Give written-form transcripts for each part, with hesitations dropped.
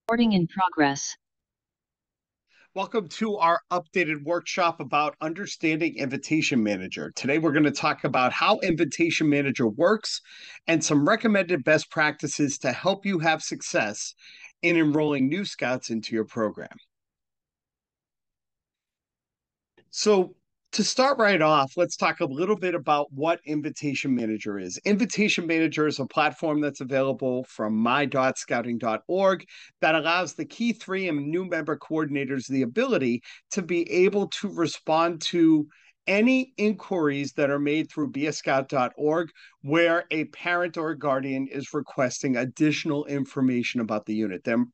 Recording in progress. Welcome to our updated workshop about understanding Invitation Manager. Today, we're going to talk about how Invitation Manager works and some recommended best practices to help you have success in enrolling new scouts into your program. So, to start right off, let's talk a little bit about what Invitation Manager is. Invitation Manager is a platform that's available from my.scouting.org that allows the Key 3 and new member coordinators the ability to be able to respond to any inquiries that are made through beascout.org where a parent or a guardian is requesting additional information about the unit. They're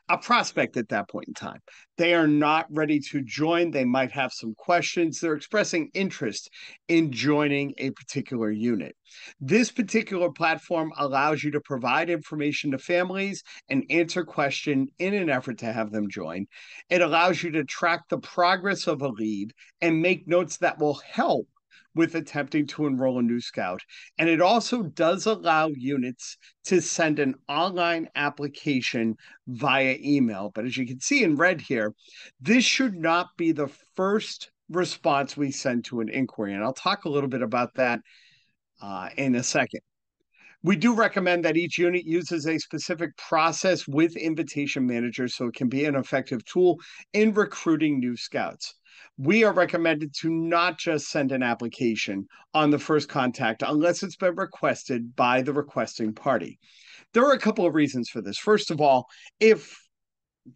a prospect at that point in time. They are not ready to join. They might have some questions. They're expressing interest in joining a particular unit. This particular platform allows you to provide information to families and answer questions in an effort to have them join. It allows you to track the progress of a lead and make notes that will help with attempting to enroll a new scout. And it also does allow units to send an online application via email. But as you can see in red here, this should not be the first response we send to an inquiry. And I'll talk a little bit about that in a second. We do recommend that each unit uses a specific process with Invitation Manager so it can be an effective tool in recruiting new scouts. We are recommended to not just send an application on the first contact unless it's been requested by the requesting party. There are a couple of reasons for this. First of all, if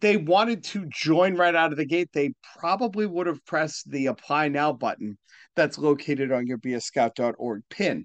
they wanted to join right out of the gate, they probably would have pressed the Apply Now button that's located on your beascout.org pin.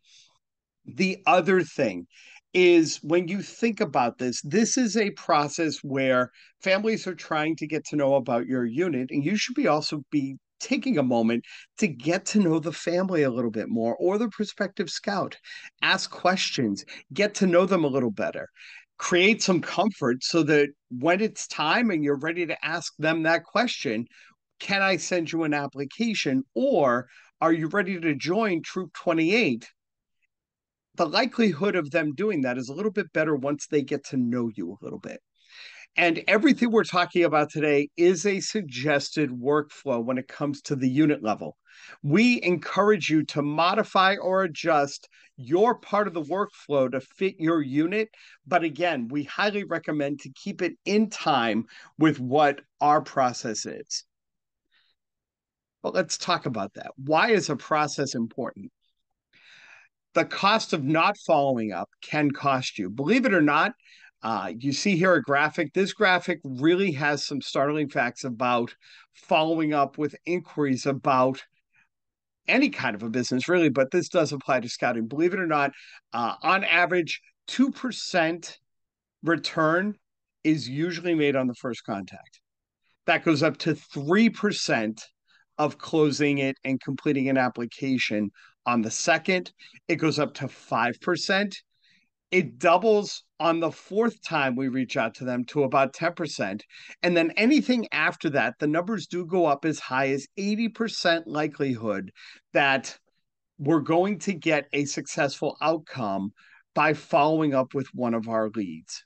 The other thing is when you think about this, this is a process where families are trying to get to know about your unit, and you should be also be taking a moment to get to know the family a little bit more or the prospective scout. Ask questions, get to know them a little better. Create some comfort so that when it's time and you're ready to ask them that question, can I send you an application or are you ready to join Troop 28? The likelihood of them doing that is a little bit better once they get to know you a little bit. And everything we're talking about today is a suggested workflow when it comes to the unit level. We encourage you to modify or adjust your part of the workflow to fit your unit. But again, we highly recommend to keep it in time with what our process is. But let's talk about that. Why is a process important? The cost of not following up can cost you. Believe it or not, you see here a graphic. This graphic really has some startling facts about following up with inquiries about any kind of a business, really, but this does apply to scouting. Believe it or not, on average, 2% return is usually made on the first contact. That goes up to 3% of closing it and completing an application on the second. It goes up to 5%. It doubles on the fourth time we reach out to them to about 10%. And then anything after that, the numbers do go up as high as 80% likelihood that we're going to get a successful outcome by following up with one of our leads.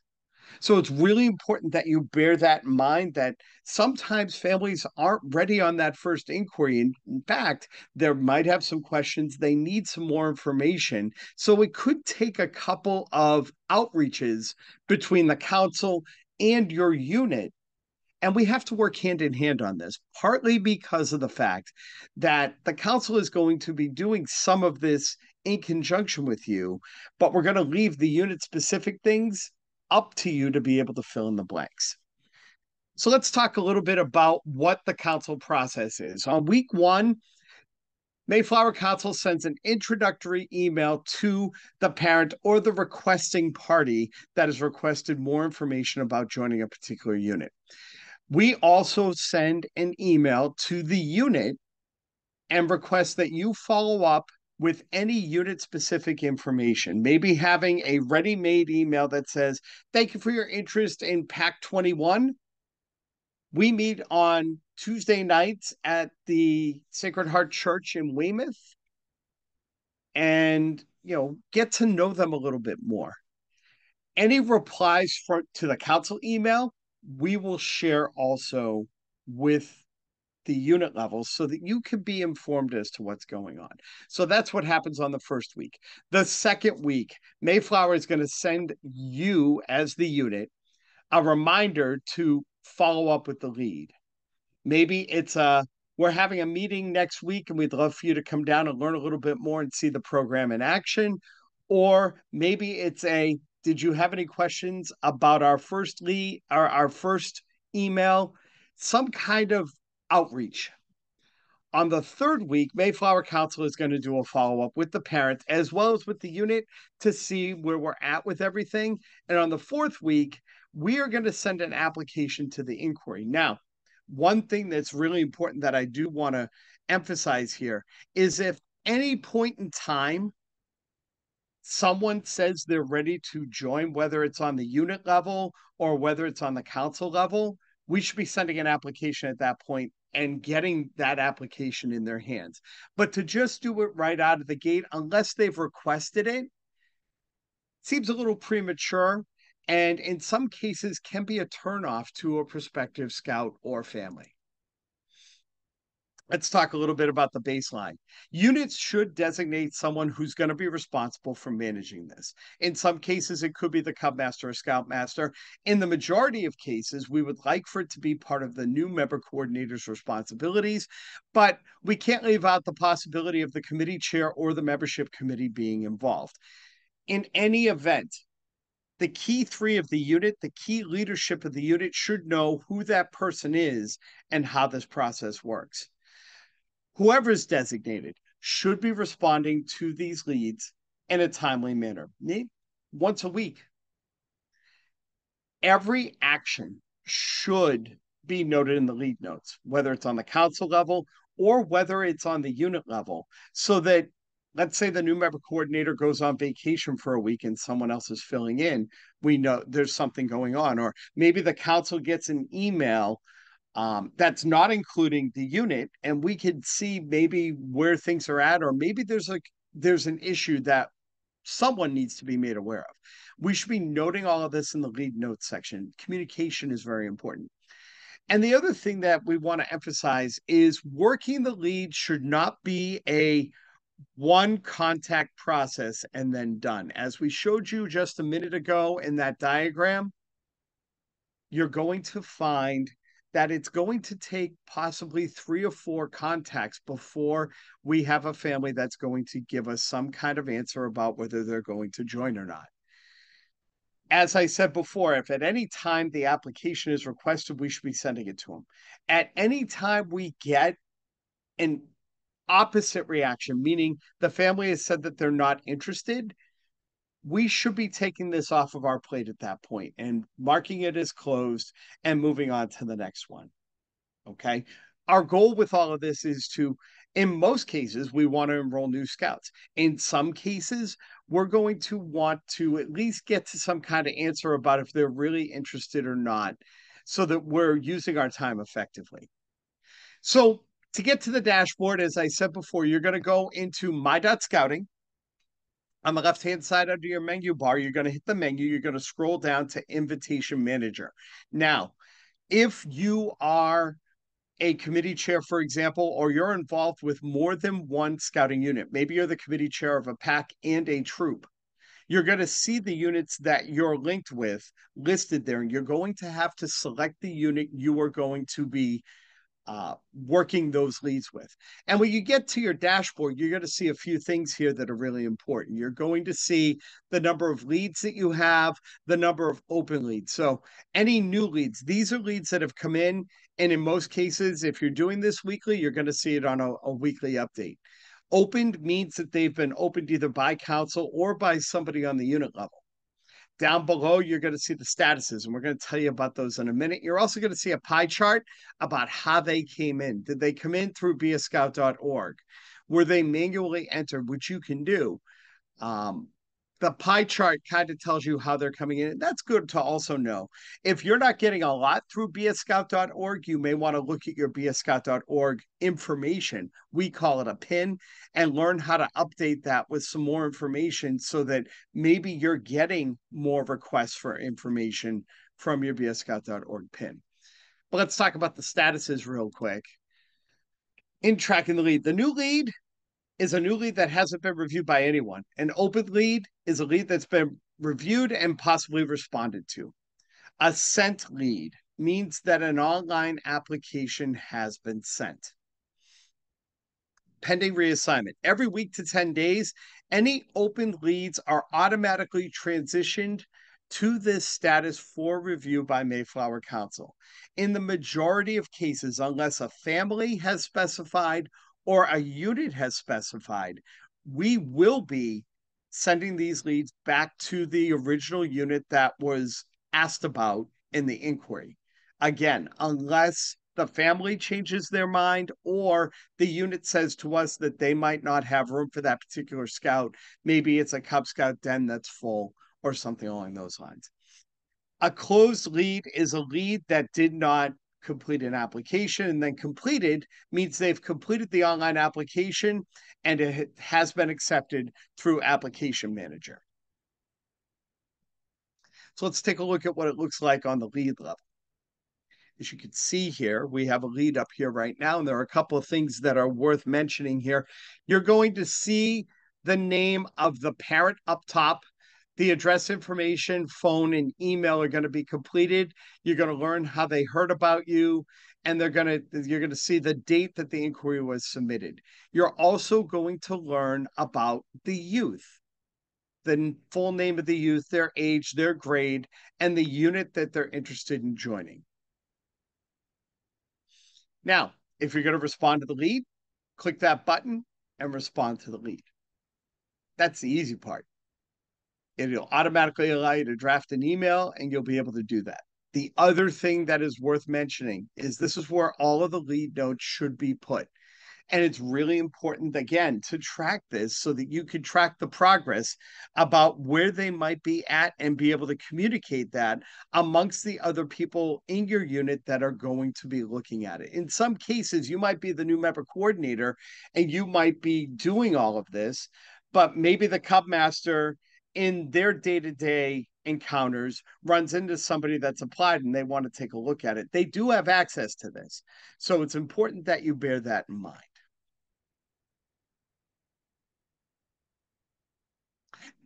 So it's really important that you bear that in mind that sometimes families aren't ready on that first inquiry. In fact, they might have some questions. They need some more information. So it could take a couple of outreaches between the council and your unit. And we have to work hand in hand on this, partly because of the fact that the council is going to be doing some of this in conjunction with you, but we're going to leave the unit specific things up to you to be able to fill in the blanks. So let's talk a little bit about what the council process is. On week one, Mayflower Council sends an introductory email to the parent or the requesting party that has requested more information about joining a particular unit. We also send an email to the unit and request that you follow up with any unit specific information, maybe having a ready made email that says, thank you for your interest in PAC 21. We meet on Tuesday nights at the Sacred Heart Church in Weymouth and, get to know them a little bit more. Any replies to the council email we will share also with the unit levels so that you can be informed as to what's going on. So that's what happens on the first week. The second week, Mayflower is going to send you, as the unit, a reminder to follow up with the lead. Maybe it's we're having a meeting next week and we'd love for you to come down and learn a little bit more and see the program in action. Or maybe it's did you have any questions about our first lead, our first email? Some kind of outreach. On the third week, Mayflower Council is going to do a follow up with the parents as well as with the unit to see where we're at with everything. And on the fourth week, we are going to send an application to the inquiry. Now, one thing that's really important that I do want to emphasize here is if any point in time someone says they're ready to join, whether it's on the unit level or whether it's on the council level, we should be sending an application at that point and getting that application in their hands. But to just do it right out of the gate, unless they've requested it, seems a little premature and in some cases can be a turnoff to a prospective scout or family. Let's talk a little bit about the baseline. Units should designate someone who's going to be responsible for managing this. In some cases, it could be the Cub Master or Scout Master. In the majority of cases, we would like for it to be part of the new member coordinator's responsibilities, but we can't leave out the possibility of the committee chair or the membership committee being involved. In any event, the key three of the unit, the key leadership of the unit should know who that person is and how this process works. Whoever is designated should be responding to these leads in a timely manner, once a week. Every action should be noted in the lead notes, whether it's on the council level or whether it's on the unit level, so that, let's say the new member coordinator goes on vacation for a week and someone else is filling in, we know there's something going on. Or maybe the council gets an email that's not including the unit, and we could see maybe where things are at, or maybe there's an issue that someone needs to be made aware of. We should be noting all of this in the lead notes section. Communication is very important. And the other thing that we want to emphasize is working the lead should not be a one contact process and then done. As we showed you just a minute ago in that diagram, you're going to find that it's going to take possibly 3 or 4 contacts before we have a family that's going to give us some kind of answer about whether they're going to join or not. As I said before, if at any time the application is requested, we should be sending it to them. At any time we get an opposite reaction, meaning the family has said that they're not interested, we should be taking this off of our plate at that point and marking it as closed and moving on to the next one. Okay. Our goal with all of this is to, in most cases, we want to enroll new scouts. In some cases, we're going to want to at least get to some kind of answer about if they're really interested or not, so that we're using our time effectively. So to get to the dashboard, as I said before, you're going to go into My.Scouting. On the left-hand side under your menu bar, you're going to hit the menu. You're going to scroll down to Invitation Manager. Now, if you are a committee chair, for example, or you're involved with more than one scouting unit, maybe you're the committee chair of a pack and a troop, you're going to see the units that you're linked with listed there, and you're going to have to select the unit you are going to be working those leads with. And when you get to your dashboard, you're going to see a few things here that are really important. You're going to see the number of leads that you have, the number of open leads. So any new leads, these are leads that have come in. And in most cases, if you're doing this weekly, you're going to see it on a weekly update. Opened means that they've been opened either by council or by somebody on the unit level. Down below, you're going to see the statuses, and we're going to tell you about those in a minute. You're also going to see a pie chart about how they came in. Did they come in through beascout.org? Were they manually entered, which you can do? The pie chart kind of tells you how they're coming in. That's good to also know. If you're not getting a lot through beascout.org, you may want to look at your beascout.org information. We call it a pin, and learn how to update that with some more information so that maybe you're getting more requests for information from your bscout.org pin. But let's talk about the statuses real quick. In tracking the lead, the new lead is a new lead that hasn't been reviewed by anyone. An open lead is a lead that's been reviewed and possibly responded to. A sent lead means that an online application has been sent. Pending reassignment. Every week to 10 days, any open leads are automatically transitioned to this status for review by Mayflower Council. In the majority of cases, unless a family has specified or a unit has specified, we will be sending these leads back to the original unit that was asked about in the inquiry. Again, unless the family changes their mind or the unit says to us that they might not have room for that particular scout. Maybe it's a Cub Scout den that's full or something along those lines. A closed lead is a lead that did not complete an application, and then completed means they've completed the online application and it has been accepted through Application Manager. So let's take a look at what it looks like on the lead level. As you can see here, we have a lead up here right now, and there are a couple of things that are worth mentioning here. You're going to see the name of the parent up top. The address information, phone, and email are going to be completed. You're going to learn how they heard about you, and you're going to see the date that the inquiry was submitted. You're also going to learn about the youth, the full name of the youth, their age, their grade, and the unit that they're interested in joining. Now, if you're going to respond to the lead, click that button and respond to the lead. That's the easy part. It'll automatically allow you to draft an email, and you'll be able to do that. The other thing that is worth mentioning is this is where all of the lead notes should be put. And it's really important, again, to track this so that you can track the progress about where they might be at and be able to communicate that amongst the other people in your unit that are going to be looking at it. In some cases, you might be the new member coordinator and you might be doing all of this, but maybe the Cub Master in their day-to-day encounters runs into somebody that's applied and they want to take a look at it. They do have access to this. So it's important that you bear that in mind.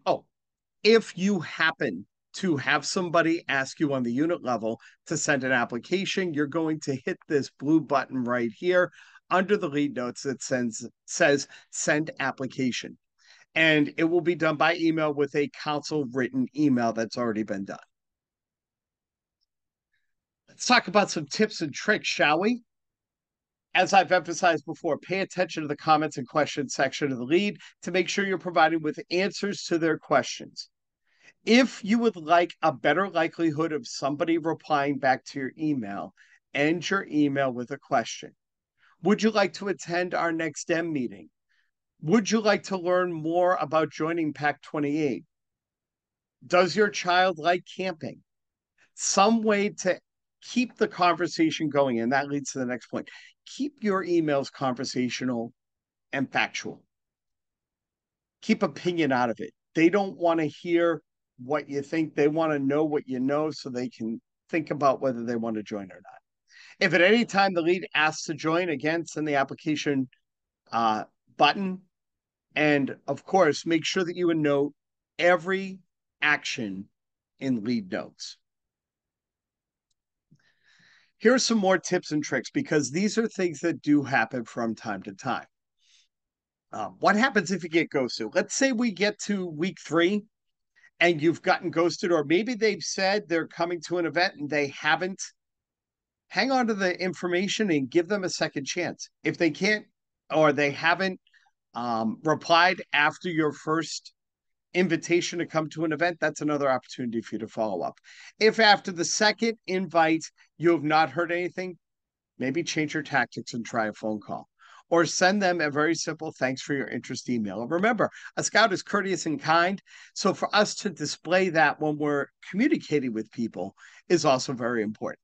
Oh, if you happen to have somebody ask you on the unit level to send an application, you're going to hit this blue button right here under the lead notes that says send application. And it will be done by email with a council written email that's already been done. Let's talk about some tips and tricks, shall we? As I've emphasized before, pay attention to the comments and questions section of the lead to make sure you're providing with answers to their questions. If you would like a better likelihood of somebody replying back to your email, end your email with a question. Would you like to attend our next DEM meeting? Would you like to learn more about joining PAC 28? Does your child like camping? Some way to keep the conversation going, and that leads to the next point. Keep your emails conversational and factual. Keep opinion out of it. They don't want to hear what you think. They want to know what you know so they can think about whether they want to join or not. If at any time the lead asks to join, again, send the application button. And of course, make sure that you would note every action in lead notes. Here are some more tips and tricks because these are things that do happen from time to time. What happens if you get ghosted? Let's say we get to week 3 and you've gotten ghosted, or maybe they've said they're coming to an event and they haven't. Hang on to the information and give them a second chance. If they can't or they haven't replied after your first invitation to come to an event, that's another opportunity for you to follow up. If after the second invite you have not heard anything, maybe change your tactics and try a phone call. Or send them a very simple thanks for your interest email. And remember, a scout is courteous and kind. So for us to display that when we're communicating with people is also very important.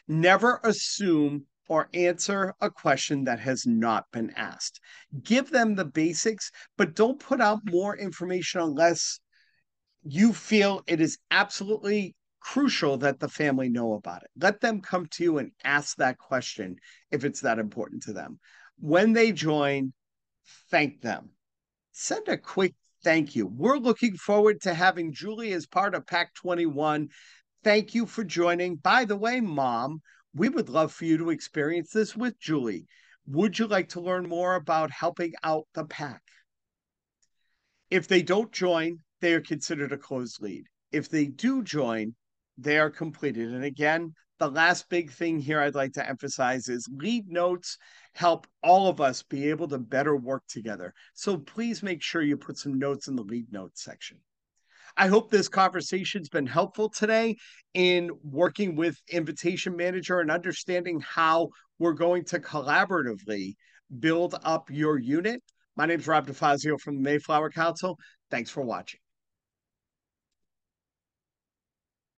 Never assume or answer a question that has not been asked. Give them the basics, but don't put out more information unless you feel it is absolutely crucial that the family know about it. Let them come to you and ask that question if it's that important to them. When they join, thank them. Send a quick thank you. We're looking forward to having Julie as part of Pack 21. Thank you for joining. By the way, Mom, we would love for you to experience this with Julie. Would you like to learn more about helping out the pack? If they don't join, they are considered a closed lead. If they do join, they are completed. And again, the last big thing here I'd like to emphasize is lead notes help all of us be able to better work together. So please make sure you put some notes in the lead notes section. I hope this conversation's been helpful today in working with Invitation Manager and understanding how we're going to collaboratively build up your unit. My name is Rob DeFazio from the Mayflower Council. Thanks for watching.